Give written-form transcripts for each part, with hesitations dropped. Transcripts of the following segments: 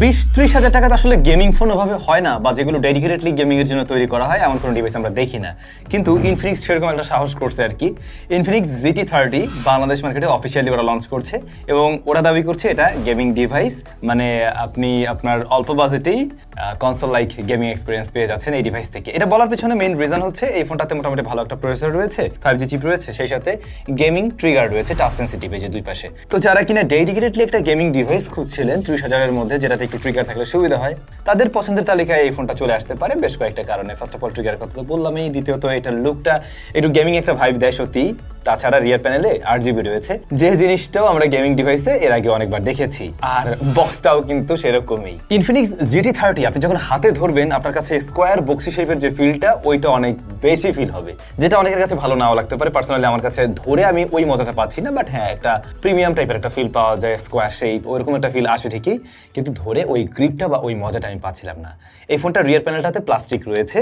20-30 হাজার টাকাতে আসলে গেমিং ফোন ওভাবে হয় না, বা যেগুলো ডেডিকেটেডলি গেমিং এর জন্য তৈরি করা হয় এমন কোনো ডিভাইস আমরা দেখি না। কিন্তু ইনফিনিক্স সেরকম একটা সাহস করছে আর কি। ইনফিনিক্স GT 30 বাংলাদেশ মার্কেটে অফিসিয়ালি ওরা লঞ্চ করছে এবং ওরা দাবি করছে এটা গেমিং ডিভাইস, মানে আপনি আপনার অল্প বাজেটেই কনসোল লাইক গেমিং এক্সপিরিয়েন্স পেয়ে যাচ্ছেন এই ডিভাইস থেকে। এটা বলার পেছনে মেইন রিজন হচ্ছে এই ফোনটাতে মোটামুটি ভালো একটা প্রসেসর রয়েছে, 5G চিপ রয়েছে, সেই সাথে গেমিং ট্রিগার রয়েছে টাচ সেনসিটিভ এই যে দুই পাশে। তো যারা কিনা ডেডিকেটেডলি একটা গেমিং ডিভাইস খুঁজছিলেন 30,000 এর মধ্যে যেটাতে একটু ট্রিগার থাকলে সুবিধা হয়, তাদের পছন্দের তালিকায় এই ফোনটা চলে আসতে পারে বেশ কয়েকটা কারণে। ফার্স্ট অফ অল ট্রিগারের কথা তো বললামই, দ্বিতীয়ত এটার লুকটা একটু গেমিং একটা ভাইব দেয় সত্যি। তাছাড়া রিয়ার প্যানেলে 8GB রয়েছে, যে জিনিসটাও আমরা গেমিং ডিভাইসে এর আগে অনেকবার দেখেছি, আর বক্সটাও কিন্তু সেরকমই। ইনফিনিক্স GT 30 আপনি যখন হাতে ধরবেন আপনার কাছে স্কোয়ার বক্সি শেপের যে ফিলটা ওইটা অনেক বেশি ফিল হবে, যেটা অনেকের কাছে ভালো নাও লাগতে পারে। পার্সোনালি আমার কাছে ধরে আমি ওই মজাটা পাচ্ছি না, বাট হ্যাঁ একটা প্রিমিয়াম টাইপের একটা ফিল পাওয়া যায়, স্কোয়ার শেপ ওইরকম একটা ফিল আসে ঠিকই, কিন্তু ধরে ওই গ্রিপটা বা ওই মজাটা আমি পাচ্ছিলাম না। এই ফোনটার রিয়ার প্যানেলটাতে প্লাস্টিক রয়েছে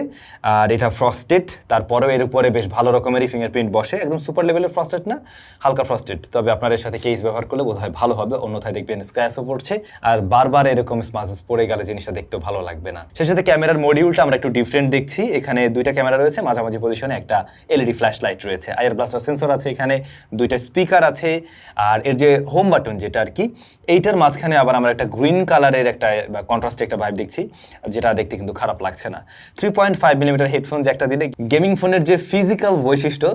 আর এটা ফ্রস্টেড, তারপরেও এর উপরে বেশ ভালো রকমেরই ফিঙ্গারপ্রিন্ট বসে, একদম সুপার লেভেলের ফ্রস্টেড না, হালকা ফ্রস্টেড। তবে আপনার এর সাথে কেস ব্যবহার করলে বোধহয় ভালো হবে, অন্যথায় দেখবেন স্ক্র্যাচও পড়ছে আর বারবার এরকম স্মাচেস পড়ে গেলে জিনিসটা দেখতেও ভালো লাগবে না। সেই সাথে ক্যামেরার মডিউলটা আমরা একটু ডিফারেন্ট দেখছি। এখানে দুইটা ক্যামেরা রয়েছে, মাঝামাঝি পজিশনে একটা LED ফ্ল্যাশ লাইট রয়েছে, আয়ার ব্লাস্টার সেন্সর আছে, এখানে দুইটা স্পিকার আছে, আর এর যে হোম বাটন যেটা আর কি এইটার মাঝখানে আবার আমরা একটা গ্রিন কালারের একটা কন্ট্রাস্টে একটা ভাইব দেখছি, যেটা দেখতে কিন্তু খারাপ লাগছে না। 3.5mm হেডফোন যে একটা দিলে গেমিং ফোনের যে ফিজিক্যাল বৈশিষ্ট্য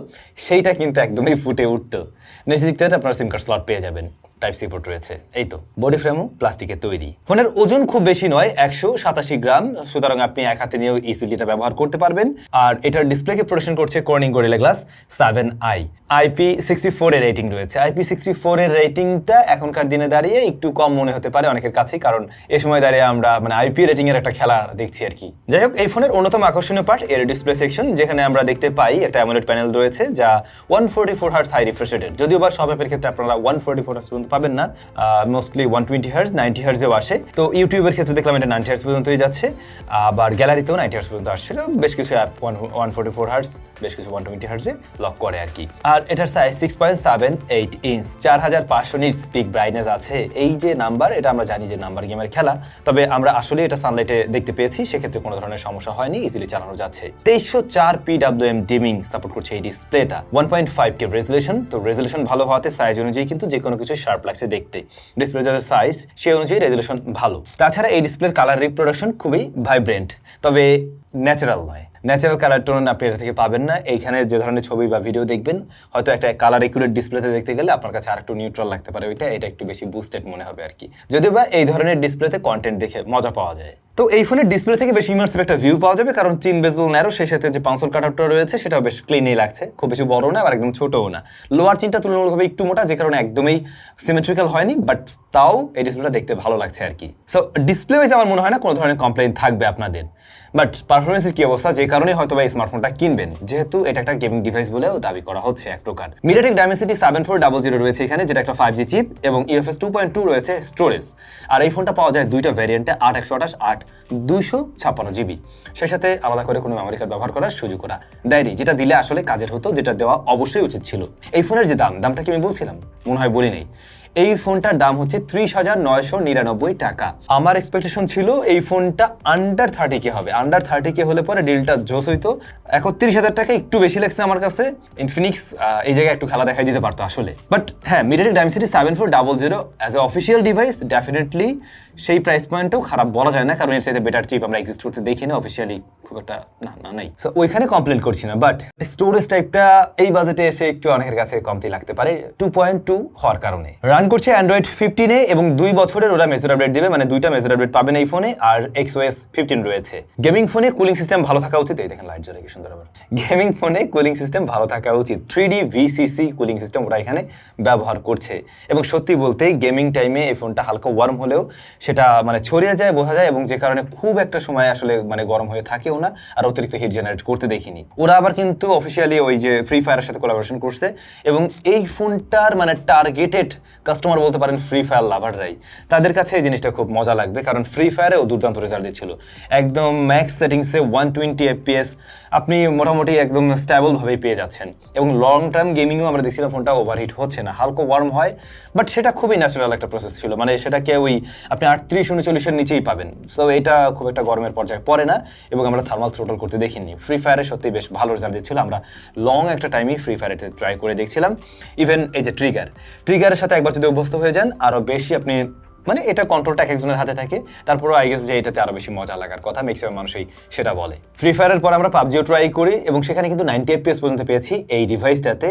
সেইটা কিন্তু একদমই ফুটে উঠতো। নিচে দিক থেকে আপনার সিম কার্ড স্লট পেয়ে যাবেন, টাইপ সি পোর্ট রয়েছে। এই তো বডি ফ্রেমও প্লাস্টিকের তৈরি। ফোনের ওজন খুব বেশি নয়, 187 গ্রাম, সুতরাং আপনি এক হাতে নিয়েও ইজিলি এটা ব্যবহার করতে পারবেন। আর এটার ডিসপ্লেকে প্রোটেকশন করছে Corning gorilla glass 7i। IP64 এর রেটিং রয়েছে। IP64 এর রেটিংটা এখনকার দিনে দাঁড়িয়ে একটু কম মনে হতে পারে অনেকের কাছেই, কারণ এই সময় দাঁড়িয়ে আমরা মানে IP রেটিং এর একটা খেলা দেখছি আর কি। যাই হোক, এই ফোনের অন্যতম আকর্ষণীয় পার্ট এর ডিসপ্লে সেকশন, যেখানে আমরা দেখতে পাই একটা অ্যামোলেড প্যানেল রয়েছে যা 144 হার্টজ হাই রিফ্রেশ রেটেড। যদিও বা সব অ্যাপের ক্ষেত্রে আপনারা 144 হার্টজ পর্যন্ত পাবেন না, মোস্টলি 120 হার্টজ 90 হার্টজেও আসে। তো ইউটিউবের ক্ষেত্রে দেখলাম এটা 90 হার্টজ পর্যন্তই যাচ্ছে, আবার গ্যালারিতেও 90 হার্টজ পর্যন্ত আসছিল। বেশ কিছু অ্যাপ 144 হার্টজ, বেশ কিছু 120 হার্টজে লক করে আর কি। আর এটার size 6.78 inch, 4500 nits pick brightness আছে। এই যে নাম্বার, এটা আমরা জানি যে নাম্বার গেমের খেলা, তবে আমরা আসলে এটা সানলাইটে দেখতে পেয়েছি, সেক্ষেত্রে কোনো ধরনের সমস্যা হয়নি, ইজিলি চালানো যাচ্ছে। 2304 PWM ডিমিং সাপোর্ট করছে এই ডিসপ্লেটা, 1.5K রেজলিউশন। তো রেজলিউশন ভালো হওয়াতে সাইজ অনুযায়ী কিন্তু যে কোনো কিছু শার্প লাগছে দেখতে। ডিসপ্লে যাদের সাইজ সেই অনুযায়ী রেজলিউশন ভালো। তাছাড়া এই ডিসপ্লের কালার রিপ্রোডাকশন খুবই ভাইব্রেন্ট, তবে ন্যাচারাল নয়। ন্যাচারাল কালার টোন আপনি এটা থেকে পাবেন না। এইখানে যে ধরনের ছবি বা ভিডিও দেখবেন, হয়তো একটা কালার একুরেট ডিসপ্লেতে দেখতে গেলে আপনার কাছে আরেকটু নিউট্রাল লাগতে পারে, এটা একটু বেশি বুস্টেড মনে হবে আর কি। যদিও বা এই ধরনের ডিসপ্লেতে কন্টেন্ট দেখে মজা পাওয়া যায়। তো এই ফোনের ডিসপ্লে থেকে বেশ ইমার্সিভ একটা ভিউ পাওয়া যাবে, কারণ চিন বেজেল ন্যারো, সেই সাথে যে পাঁচল কাটআউটটা রয়েছে সেটাও বেশ ক্লিনই লাগছে, খুব বেশি বড় না আর একদম ছোটও না। লোয়ার চিনটা তুলনামূলকভাবে একটু মোটা, যে কারণে একদমই সিমেট্রিক্যাল হয়নি, বাট তাও এই ডিসপ্লেটা দেখতে ভালো লাগছে আর কি। সো ডিসপ্লে ওয়াইজ আমার মনে হয় না কোনো ধরনের কমপ্লেইন থাকবে আপনাদের, বাট পারফরমেন্সের কি অবস্থা, যে কারণে হয়তো বা এই স্মার্টফোনটা কিনবেন, যেহেতু এটা একটা গেমিং ডিভাইস বলেও দাবি করা হচ্ছে এক প্রকার। মিডিয়াটেক ডাইমেনসিটি 7400 রয়েছে এখানে, যেটা একটা 5G চিপ, এবং UFS 2.2 রয়েছে স্টোরেজ। আর এই ফোনটা পাওয়া যায় দুইটা ভ্যারিয়েন্টে, 8128 8 256GB। সেই সাথে আলাদা করে কোনো মেমোরি কার্ড ব্যবহার করার সুযোগ করা দেয়নি, যেটা দিলে আসলে কাজের হতো, যেটা দেওয়া অবশ্যই উচিত ছিল। এই ফোনের যে দামটা কি আমি বলছিলাম, মনে হয় বলি নেই। এই ফোনটার দাম হচ্ছে 30,999 টাকা। আমার এক্সপেকটেশন ছিল এই ফোনটা আন্ডার 30K হবে, আন্ডার 30K হলে পরে ডিলটা জোস হইতো। 31,000 টাকা একটু বেশি লাগছে আমার কাছে। ইনফিনিক্স এই জায়গায় একটু খেলা দেখাই দিতে পারতো আসলে, বাট হ্যাঁ, MediaTek Dimensity 7400 as a official device definitely সেই প্রাইস পয়েন্টও খারাপ বলা যায় না, কারণ এর সাথে বেটার চিপ আমরা এক্সিস্ট করতে দেখি না অফিসিয়ালি, খুব একটা না নাই। সো ওইখানে কমপ্লেন করছি না, বাট স্টোরেজ টাইপটা এই বাজেটে এসে একটু অনেকের কাছে কমতি লাগতে পারে 2.2 হওয়ার কারণে। রান করছে অ্যান্ড্রয়েড 15-এ এবং 2 বছরের ওরা মেজর আপডেট দেবে, মানে দুইটা মেজর আপডেট পাবেন এই ফোনে, আর XOS 15 রয়েছে। গেমিং ফোনে কুলিং সিস্টেম ভালো থাকা উচিত, এই দেখেন লাইট জ্বলে কি সুন্দর। আবার গেমিং ফোনে কুলিং সিস্টেম ভালো থাকা উচিত, 3D VCC কুলিং সিস্টেম ওরা এখানে ব্যবহার করছে। এবং সত্যি বলতে গেমিং টাইমে এই ফোনটা হালকা ওয়ার্ম হলেও সেটা মানে ছড়িয়ে যায়, বোঝা যায়, এবং যে কারণে খুব একটা সময় আসলে মানে গরম হয়ে থাকেও না, আর অতিরিক্ত হিট জেনারেট করতে দেখিনি। ওরা আবার কিন্তু অফিসিয়ালি ওই যে ফ্রি ফায়ারের সাথে কোলাবোরেশন করছে, এবং এই ফোনটার মানে টার্গেটেড কাস্টমার বলতে পারেন ফ্রি ফায়ার লাভাররাই, তাদের কাছে এই জিনিসটা খুব মজা লাগবে, কারণ ফ্রি ফায়ারেও দুর্দান্ত রেজাল্ট দিচ্ছিল। একদম ম্যাক্স সেটিংসে 120 FPS আপনি মোটামুটি একদম স্টেবলভাবেই পেয়ে যাচ্ছেন, এবং লং টার্ম গেমিংও আমরা দেখছিলাম ফোনটা ওভারহিট হচ্ছে না, হালকা ওয়ার্ম হয়, বাট সেটা খুবই ন্যাচারাল একটা প্রসেস ছিল, মানে সেটাকে ওই আপনি 38-39-এর নিচেই পাবেন। সো এটা খুব একটা গরমের পর্যায়ে পড়ে না, এবং আমরা থার্মাল থ্রোটল করতে দেখিনি। ফ্রি ফায়ারে সত্যি বেশ ভালো রেজাল্ট দিচ্ছিল, আমরা লং একটা টাইমই ফ্রি ফায়ারেতে ট্রাই করে দেখছিলাম। ইভেন এই যে ট্রিগারের সাথে একবার যদি অভ্যস্ত হয়ে যান, আরও বেশি আপনি মানে এটা কন্ট্রোলটা এক একজনের হাতে থাকে, তারপরও আই গেস যে এটাতে আরও বেশি মজা লাগার কথা, ম্যাক্সিমাম মানুষই সেটা বলে। ফ্রি ফায়ারের পর আমরা পাবজিও ট্রাই করি, এবং সেখানে কিন্তু 90 FPS পর্যন্ত পেয়েছি এই ডিভাইসটাতে।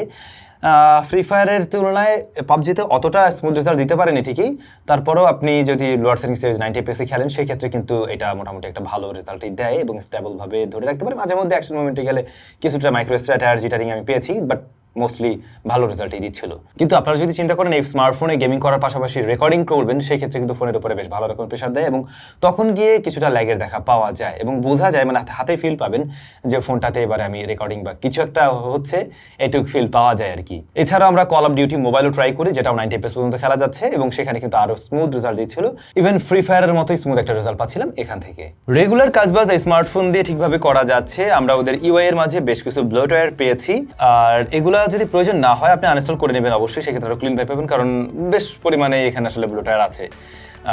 ফ্রি ফায়ারের তুলনায় পাবজিতে অতটা স্মুথ রেজাল্ট দিতে পারেনি ঠিকই, তারপরেও আপনি যদি লোয়ার সেটিংসে 90 FPS খেলেন সেক্ষেত্রে কিন্তু এটা মোটামুটি একটা ভালো রেজাল্টই দেয়, এবং স্টেবলভাবে ধরে রাখতে পারে। মাঝে মধ্যে অ্যাকশন মোমেন্টে গেলে কিছুটা মাইক্রো স্ট্যাটার জিটারিং আমি পেয়েছি, বাট মোস্টলি ভালো রেজাল্টই দিচ্ছিল। কিন্তু আপনারা যদি চিন্তা করেন এই স্মার্টফোনে গেমিং করার পাশাপাশি রেকর্ডিং করবেন, সেই ক্ষেত্রে কিন্তু ফোনের উপরে বেশ ভালো রকম প্রেশার দেয়, এবং তখন গিয়ে কিছুটা ল্যাগের দেখা পাওয়া যায়, এবং বোঝা যায়, মানে হাতে ফিল পাবেন যে ফোনটাতে এবারে আমি রেকর্ডিং বা কিছু একটা হচ্ছে, এটুক ফিল পাওয়া যায় আর কি। এছাড়াও আমরা কল অফ ডিউটি মোবাইলও ট্রাই করি, যেটাও 90 FPS পর্যন্ত খেলা যাচ্ছে, এবং সেখানে কিন্তু আরও স্মুথ রেজাল্ট দিচ্ছিল। ইভেন ফ্রি ফায়ারের মতোই স্মুথ একটা রেজাল্ট পাচ্ছিলাম এখান থেকে। রেগুলার কাজবাজ এই স্মার্টফোন দিয়ে ঠিকভাবে করা যাচ্ছে। আমরা ওদের ইউআই এর মাঝে বেশ কিছু ব্লোটওয়্যার পেয়েছি, আর এগুলা যদি প্রয়োজন না হয় আপনি আনইনস্টল করে নেবেন অবশ্যই, সেক্ষেত্রে ক্লিন ভাবে পাবেন, কারণ বেশ পরিমাণে এখানে আসলে ব্লোটওয়্যার আছে।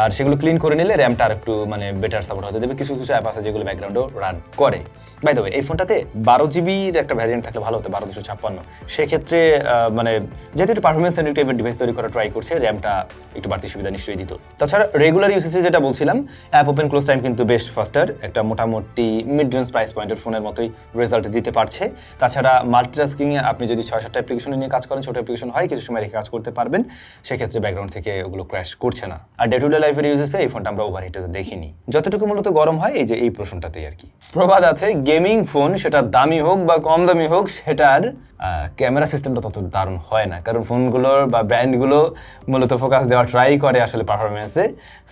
আর সেগুলো ক্লিন করে নিলে র্যামটা আর একটু মানে বেটার সাপোর্ট হতে দেবে। কিছু কিছু অ্যাপ আছে যেগুলো ব্যাকগ্রাউন্ডেও রান করে। বাই দ্য ওয়ে, এই ফোনটাতে 12 জিবির একটা ভ্যারিয়েন্ট থাকলে ভালো হতো, 12/256। সেক্ষেত্রে মানে যেহেতু একটু পারফরমেন্স সেন্সিটিভ টাইপের ডিভাইস তৈরি করা ট্রাই করছে, র্যামটা একটু বাড়তি সুবিধা নিশ্চয়ই দিত। তাছাড়া রেগুলার ইউসেজে যেটা বলছিলাম, অ্যাপ ওপেন ক্লোজ টাইম কিন্তু বেশ ফাস্টার, একটা মোটামুটি মিড রেঞ্জ প্রাইস পয়েন্টের ফোনের মতোই রেজাল্ট দিতে পারছে। তাছাড়া মাল্টিটাস্কিংয়ে আপনি যদি 6-7টা অ্যাপ্লিকেশন নিয়ে কাজ করেন, ছোট অ্যাপ্লিকেশন হয়, কিছু সময় রেখে কাজ করতে পারবেন, সেক্ষেত্রে ব্যাকগ্রাউন্ড থেকে ওগুলো ক্র্যাশ করছে না। আর ডে টু ডে লাইফের ইউজেসে এই ফোনটা আমরা ওভারহিটে দেখিনি। যতটুকু মূলত গরম হয় এই যে এই প্রশ্নটাতেই আর কি। প্রবাদ আছে, গেমিং ফোন সেটা দামি হোক বা কম দামি হোক, সেটার ক্যামেরা সিস্টেমটা তত দারুণ হয় না, কারণ ফোনগুলোর বা ব্র্যান্ডগুলো মূলত ফোকাস দেওয়া ট্রাই করে আসলে পারফরমেন্সে।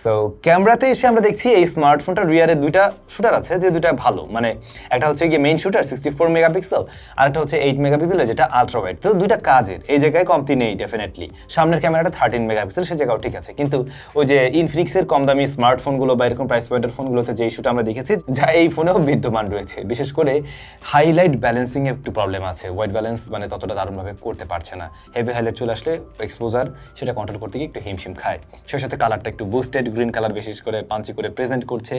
সো ক্যামেরাতে এসে আমরা দেখছি এই স্মার্টফোনটার রিয়ারে দুইটা শুটার আছে, যে দুইটা ভালো, মানে একটা হচ্ছে গিয়ে মেইন শুটার 64 মেগাপিক্সেল, আর একটা হচ্ছে 8 মেগাপিক্সেল, যেটা আলট্রা ওয়াইড। তো দুইটা কাজের, এই জায়গায় কমতি নেই ডেফিনেটলি। সামনের ক্যামেরাটা 13 মেগাপিক্সেল, সে জায়গাও ঠিক আছে, কিন্তু ওই যে ইনফিনিক্সের কম দামি স্মার্টফোনগুলো বা এরকম প্রাইস পয়েন্টের ফোনগুলোতে যেই শুট আমরা দেখেছি, যা এই ফোনেও বিদ্যমান রয়েছে। বিশেষ করে হাইলাইট ব্যালেন্সিংয়ে একটু প্রবলেম আছে, হোয়াইট ব্যালেন্স মানে ততটা দারুণভাবে করতে পারছে না। হেভি হাইলাইট চলে আসলে এক্সপোজার সেটা কন্ট্রোল করতে গিয়ে একটু হিমশিম খায়। সেই সাথে কালারটা একটু বুস্টেড গ্রিন কালার বিশেষ করে পাঞ্চি করে প্রেজেন্ট করছে।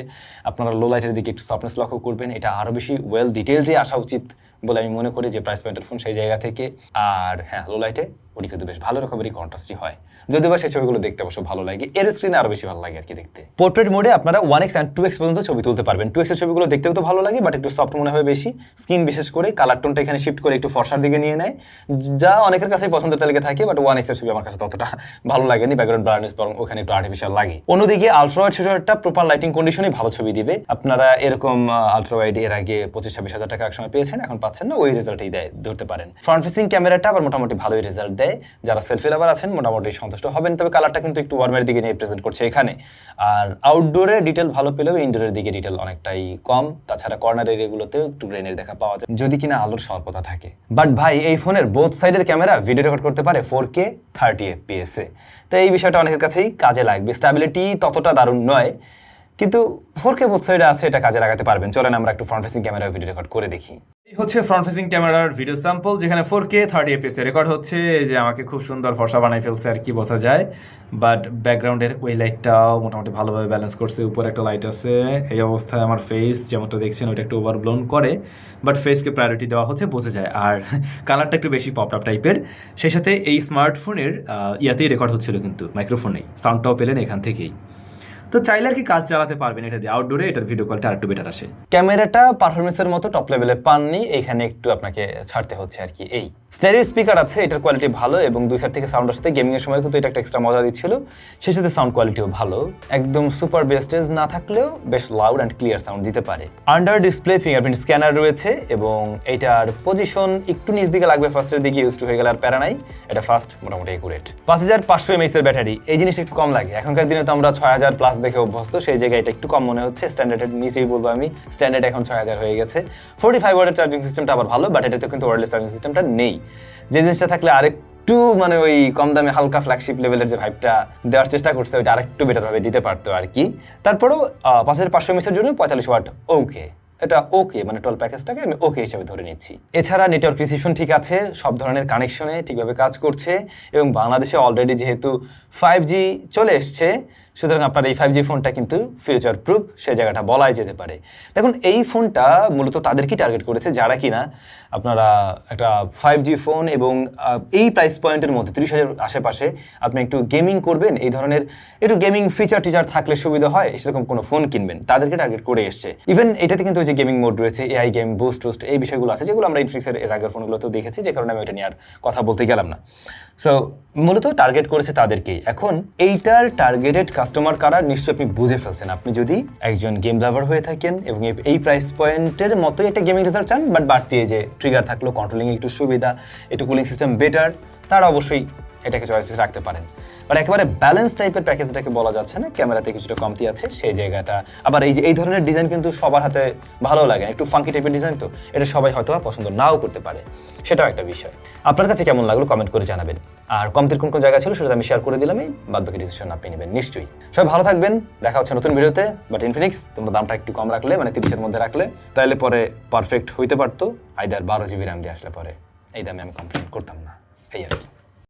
আপনারা লো লাইটের দিকে একটু সফটনেস লক্ষ্য করবেন, এটা আরও বেশি ওয়েল ডিটেলডে আসা উচিত বলে আমি মনে করি যে প্রাইস পয়েন্টের ফোন সেই জায়গা থেকে। আর হ্যাঁ, লো লাইটে ওটি কিন্তু বেশ ভালো রকমেরই কন্ট্রাস্টই হয়, যদিও বা সেই ছবিগুলো দেখতে অবশ্য ভালো লাগে, এর স্ক্রিনে আরও বেশি ভালো লাগে আর কি দেখতে। পোর্ট্রেট মোডে আপনারা 1x and 2x পর্যন্ত ছবি তুলতে পারবেন। 2x এর ছবিগুলো দেখতেও তো ভালো লাগে, বাট একটু সফট মনে হয় বেশি। স্কিন বিশেষ করে কালার টোনটা এখানে শিফট করে একটু ফর্সার দিকে নিয়ে নেয়, যা অনেকের কাছেই পছন্দের তালিকা থাকে, বাট 1x এর ছবি আমার কাছে ততটা ভালো লাগেনি, ব্যাকগ্রাউন্ড ব্রাইটনেস বরং ওখানে একটু আর্টিফিশিয়াল লাগে। অন্যদিকে আলট্রা ওয়াইড শুটারটা প্রপার লাইটিং কন্ডিশনে ভালো ছবি দিবে। আপনারা এরকম আলট্রা ওয়াইড এর আগে 25-26 হাজার টাকা একসময় পেয়েছেন, এখন পাচ্ছেন না, ওই রেজাল্টই দেয় ধরতে পারেন। ফ্রন্ট ফেসিং ক্যামেরাটা আবার মোটামুটি ভালোই রেজাল্ট দেয়, যারা সেলফি লাভার আছেন মোটামুটি সন্তুষ্ট হবেন, তবে কালারটা কিন্তু একটু ওয়ার্মের দিকে নিয়ে প্রেজেন্ট করছে এখানে। আর আউটডোরে ডিটেল ভালো পেলেও ইনডোরের দিকে ডিটেল অনেকটাই কম। তাছাড়া কর্নার এরিয়াগুলোতেও একটু গ্রেনের দেখা পাওয়া যায়, যদি কিনা আলোর স্বল্পতা থাকে। বাট ভাই, এই ফোনের বোথ সাইডের ক্যামেরা ভিডিও রেকর্ড করতে পারে 4K 30 FPS এ, তো এই বিষয়টা অনেকের কাছেই কাজে লাগবে। স্ট্যাবিলিটি ততটা দারুণ নয়, কিন্তু 4K বোথ সাইডে আছে, এটা কাজে লাগাতে পারবেন। চলেন আমরা একটু front facing camera video record করে দেখি। এই হচ্ছে ফ্রন্ট ফেসিং ক্যামেরার ভিডিও স্যাম্পল, যেখানে 4K 30 FPS এ রেকর্ড হচ্ছে। যে আমাকে খুব সুন্দর ফর্সা বানাই ফেলছে আর কি বোঝা যায়, বাট ব্যাকগ্রাউন্ডের ওই লাইটটাও মোটামুটি ভালোভাবে ব্যালেন্স করছে। উপরে একটা লাইট আছে, এই অবস্থায় আমার ফেস যেমনটা দেখছেন ওইটা একটু ওভারব্লোন করে, বাট ফেসকে প্রায়োরিটি দেওয়া হচ্ছে বোঝা যায়। আর কালারটা একটু বেশি পপ আপ টাইপের। সেই সাথে এই স্মার্টফোনের ইয়াতেই রেকর্ড হচ্ছিল, কিন্তু মাইক্রোফোনেই সাউন্ডটাও পেলেন এখান থেকেই। তো চাইলে আর কি কাজ চালাতে পারবেন এটা দিয়ে। আউটডোরে এটার ভিডিও কোয়ালিটি আরেকটু বেটার আসে। ক্যামেরাটা পারফরমেন্সের মতো টপ লেভেলে পাননি, এখানে একটু আপনাকে ছাড়তে হচ্ছে আর কি। এই স্টেরিও স্পিকার আছে, এটার কোয়ালিটি ভালো, এবং দুই সাইড থেকে সাউন্ড আসতে গেমিং এর সময় কিন্তু এটা একটা এক্সট্রা মজা দিচ্ছিল। সেই সাথে সাউন্ড কোয়ালিটিও ভালো, একদম সুপার বেস্টেজ না থাকলেও বেশ লাউড অ্যান্ড ক্লিয়ার সাউন্ড দিতে পারে। আন্ডার ডিসপ্লে ফিঙ্গারপ্রিন্ট স্ক্যানার রয়েছে, এবং এটার পজিশন একটু নিচ দিকে লাগবে ফার্স্টের দিকে, ইউজ টু হয়ে গেলে আর প্যারা নাই। এটা ফাস্ট, মোটামুটি একুরেট। 5500 mAh এর ব্যাটারি, এই জিনিসটা একটু কম লাগে। এখনকার দিনে তো আমরা 6000+ দেখে অভ্যস্ত, সেই জায়গায় এটা একটু কম মনে হচ্ছে। স্ট্যান্ডার্ডের নিচেই বলবো আমি, স্ট্যান্ডার্ড এখন 6000 হয়ে গেছে। 45 ওয়াটের চার্জিং সিস্টেমটা আবার ভালো, বাট এটাতে কিন্তু ওয়্যারলেস চার্জিং সিস্টেমটা নেই। যে জিনিসটা থাকলে আরেকটু আরেকটু মানে ওই কম দামে হালকা ফ্ল্যাগশিপ লেভেলের যে ভাইবটা দেওয়ার চেষ্টা করছে ওইটা আরেকটু বেটার ভাবে দিতে পারতো আর কি। তারপরেও 5500 mAh জন্য 45 ওয়াট ওকে, এটা ওকে, মানে টোটাল প্যাকেজটাকে আমি ওকে হিসেবে ধরে নিচ্ছি। এছাড়া নেটওয়ার্ক প্রিসিশন ঠিক আছে, সব ধরনের কানেকশনে ঠিকভাবে কাজ করছে এবং বাংলাদেশে অলরেডি যেহেতু 5G চলে এসছে, সুতরাং আপনার এই 5G ফোনটা কিন্তু ফিউচার প্রুফ, সে জায়গাটা বলাই যেতে পারে। দেখুন এই ফোনটা মূলত তাদেরকেই টার্গেট করেছে যারা কিনা আপনারা একটা 5G ফোন এবং এই প্রাইস পয়েন্টের মধ্যে 30,000 আশেপাশে আপনি একটু গেমিং করবেন, এই ধরনের একটু গেমিং ফিচার থাকলে সুবিধা হয় সেরকম কোনো ফোন কিনবেন, তাদেরকে টার্গেট করে এসছে। ইভেন এটাতে কিন্তু যে গেমিং মোড রয়েছে, এআই গেম, বুস্ট টুস্ট, এই বিষয়গুলো আছে যেগুলো আমরা ইনফিনিক্সের এর আগের ফোনগুলোতেও দেখেছি, যে কারণে আমি ওইটা নিয়ে আর কথা বলতে গেলাম না। সো মূলত টার্গেট করেছে তাদেরকেই। এখন এইটার টার্গেটেড কাস্টমার কারা নিশ্চয়ই আপনি বুঝে ফেলছেন। আপনি যদি একজন গেম লাভার হয়ে থাকেন এবং এই প্রাইস পয়েন্টের মতোই একটা গেমিং রেজাল্ট চান, বাট বাড়তি যে ট্রিগার থাকলো, কন্ট্রোলিং একটু সুবিধা, একটু কুলিং সিস্টেম বেটার, তারা অবশ্যই এটাকে চয়েস রাখতে পারেন। বাট একেবারে ব্যালেন্স টাইপের প্যাকেজটাকে বলা যাচ্ছে না, ক্যামেরাতে কিছুটা কমতি আছে সেই জায়গাটা। আবার এই ধরনের ডিজাইন কিন্তু সবার হাতে ভালো লাগে না, একটু ফাঙ্কি টাইপের ডিজাইন, তো এটা সবাই হয়তো পছন্দ নাও করতে পারে, সেটাও একটা বিষয়। আপনার কাছে কেমন লাগলো কমেন্ট করে জানাবেন। আর কমতির কোন জায়গা ছিল সেটা আমি শেয়ার করে দিলাম, এই বাদবাকি ডিসিশন আপনি নেবেন নিশ্চয়ই। সবাই ভালো থাকবেন, দেখা হচ্ছে নতুন ভিডিওতে। বাট ইনফিনিক্স তোমরা দামটা একটু কম রাখলে, মানে 30-এর মধ্যে রাখলে, তাহলে পরে পারফেক্ট হইতে পারতো। আইদার 12 GB র্যাম দিয়ে আসলে পরে এই দামে আমি কমপ্লেন করতাম না, এই আর কি।